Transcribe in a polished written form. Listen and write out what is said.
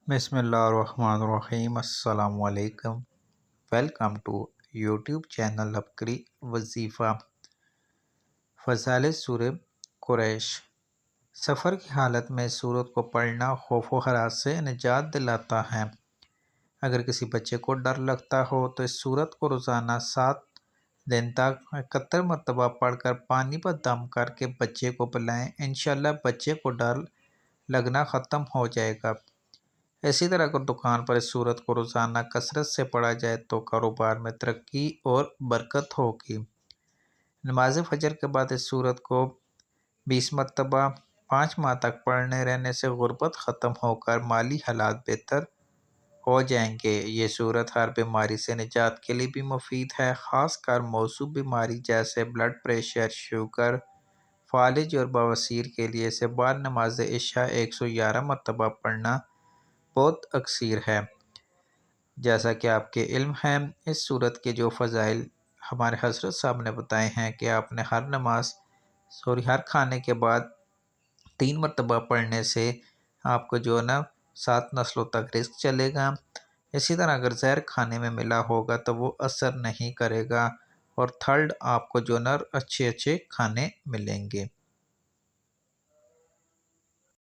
بسم اللہ الرحمن الرحیم۔ السلام علیکم۔ ویلکم ٹو یوٹیوب چینل عبقری وظیفہ۔ فضائل سورہ قریش۔ سفر کی حالت میں اس سورت کو پڑھنا خوف و ہراس سے نجات دلاتا ہے۔ اگر کسی بچے کو ڈر لگتا ہو تو اس سورت کو روزانہ 7 دن تک 71 مرتبہ پڑھ کر پانی پر دم کر کے بچے کو پلائیں، انشاءاللہ بچے کو ڈر لگنا ختم ہو جائے گا۔ اسی طرح اگر دکان پر اس سورت کو روزانہ کثرت سے پڑھا جائے تو کاروبار میں ترقی اور برکت ہوگی۔ نماز فجر کے بعد اس سورت کو 20 مرتبہ 5 ماہ تک پڑھنے رہنے سے غربت ختم ہو کر مالی حالات بہتر ہو جائیں گے۔ یہ سورت ہر بیماری سے نجات کے لیے بھی مفید ہے، خاص کر موضوع بیماری جیسے بلڈ پریشر، شوگر، فالج اور بواسیر کے لیے۔ اسے بعد نماز عشاء 111 مرتبہ پڑھنا بہت اکثیر ہے۔ جیسا کہ آپ کے علم ہے، اس سورت کے جو فضائل ہمارے حضرت صاحب نے بتائے ہیں کہ آپ نے ہر کھانے کے بعد 3 مرتبہ پڑھنے سے آپ کو 7 نسلوں تک رزق چلے گا۔ اسی طرح اگر زہر کھانے میں ملا ہوگا تو وہ اثر نہیں کرے گا، اور تھرڈ آپ کو اچھے کھانے ملیں گے۔